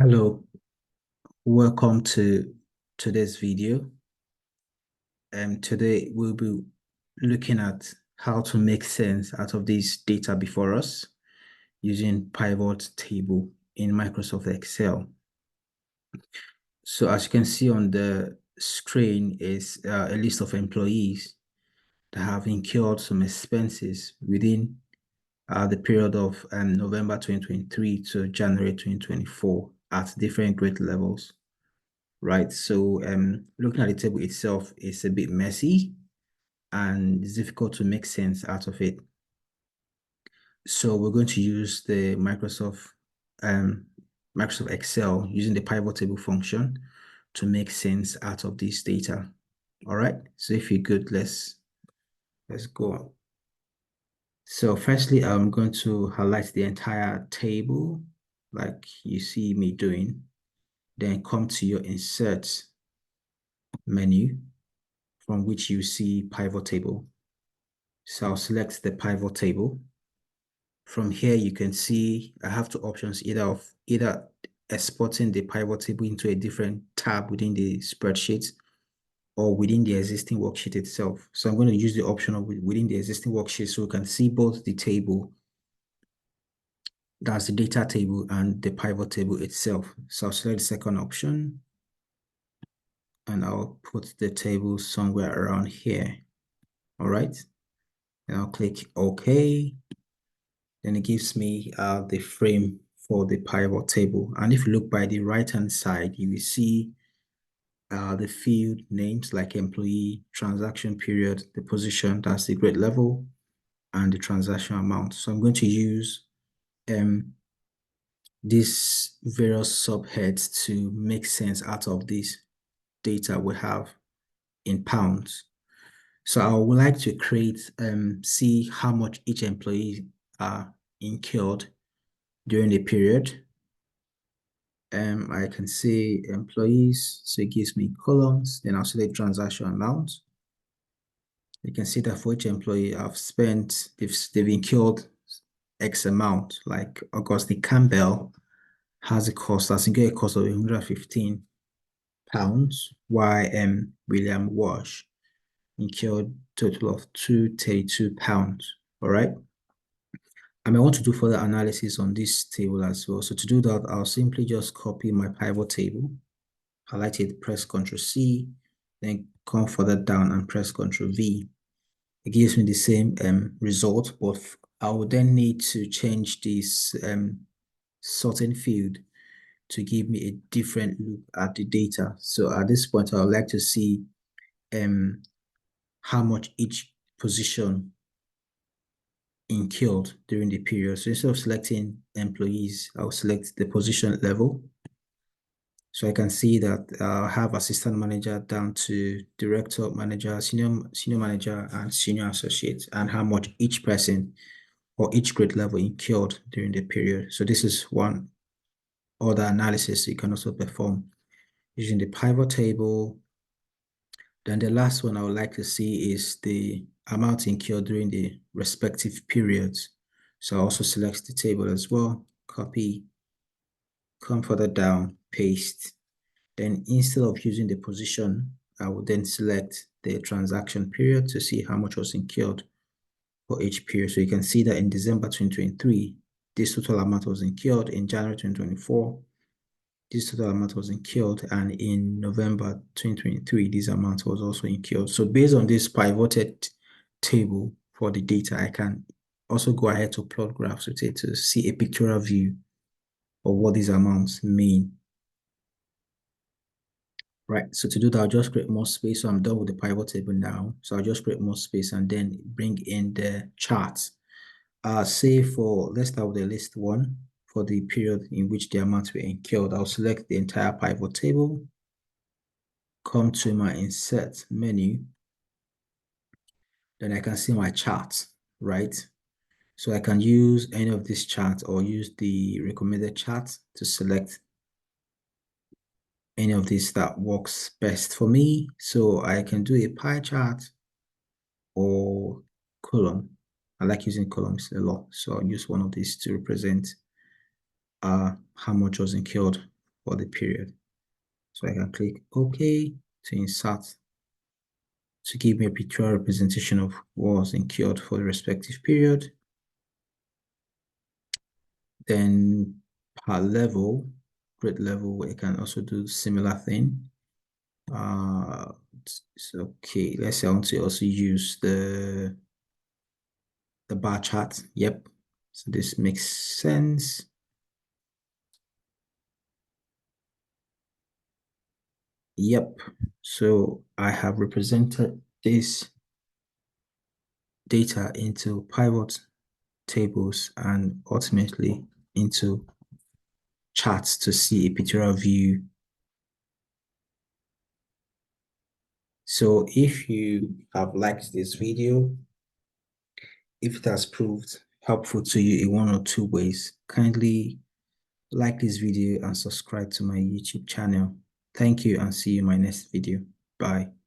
Hello, welcome to today's video. Today we'll be looking at how to make sense out of this data before us using pivot table in Microsoft Excel. So as you can see on the screen is a list of employees that have incurred some expenses within the period of November 2023 to January 2024 at different grade levels. Right? So looking at the table itself is a bit messy and it's difficult to make sense out of it. So we're going to use the um, Microsoft Excel using the pivot table function to make sense out of this data. All right. So if you're good, let's go. So firstly, I'm going to highlight the entire table like you see me doing. Then come to your insert menu from which you see pivot table. So I'll select the pivot table. From here, you can see I have two options, either exporting the pivot table into a different tab within the spreadsheet or within the existing worksheet itself. So I'm going to use the option of within the existing worksheet so we can see both the table, that's the data table, and the pivot table itself. So I'll select the second option and I'll put the table somewhere around here. All right. And I'll click OK. Then it gives me the frame for the pivot table. And if you look by the right-hand side, you will see the field names like employee, transaction period, the position, that's the grade level, and the transaction amount. So I'm going to use these various subheads to make sense out of this data we have in pounds. So I would like to see how much each employee incurred during the period. I can see employees, so it gives me columns, then I'll select transaction amount. You can see that for each employee they've incurred X amount, like Augustine Campbell has a cost, that's incurred a cost of £115, while William Walsh incurred total of £232. All right. I may want to do further analysis on this table as well. So to do that, I'll simply just copy my pivot table, highlight it, press Ctrl C, then come further down and press Ctrl V. It gives me the same result, but I would then need to change this sorting field to give me a different look at the data. So at this point, I would like to see how much each position incurred during the period. So instead of selecting employees, I'll select the position level. So I can see that I have assistant manager down to director, manager, senior manager, and senior associate, and how much each person or each grade level incurred during the period. So this is one other analysis you can also perform using the pivot table. Then the last one I would like to see is the amount incurred during the respective periods. So I also select the table as well, copy, come further down, paste. Then instead of using the position, I will then select the transaction period to see how much was incurred for each period. So you can see that in December 2023, this total amount was incurred. In January 2024, this total amount was incurred. And in November 2023, this amount was also incurred. So based on this pivoted table for the data, I can also go ahead to plot graphs with it to see a pictorial view of what these amounts mean. Right, so to do that, I'll just create more space. So I'm done with the pivot table now. So I'll just create more space and then bring in the charts. Say let's start with the list one for the period in which the amounts were incurred. I'll select the entire pivot table, come to my insert menu, then I can see my chart, right? So I can use any of these charts or use the recommended chart to select any of these that works best for me. So I can do a pie chart or column. I like using columns a lot. So I'll use one of these to represent how much was incurred for the period. So I can click OK to insert to give me a pictorial representation of what was incurred for the respective period. Then per level, grade level, I can also do similar thing. It's okay. Let's say I want to also use the bar chart. Yep. So this makes sense. Yep. So I have represented this data into pivot tables and ultimately into charts to see a pictorial view. So if you have liked this video, if it has proved helpful to you in one or two ways, kindly like this video and subscribe to my YouTube channel. Thank you and see you in my next video. Bye.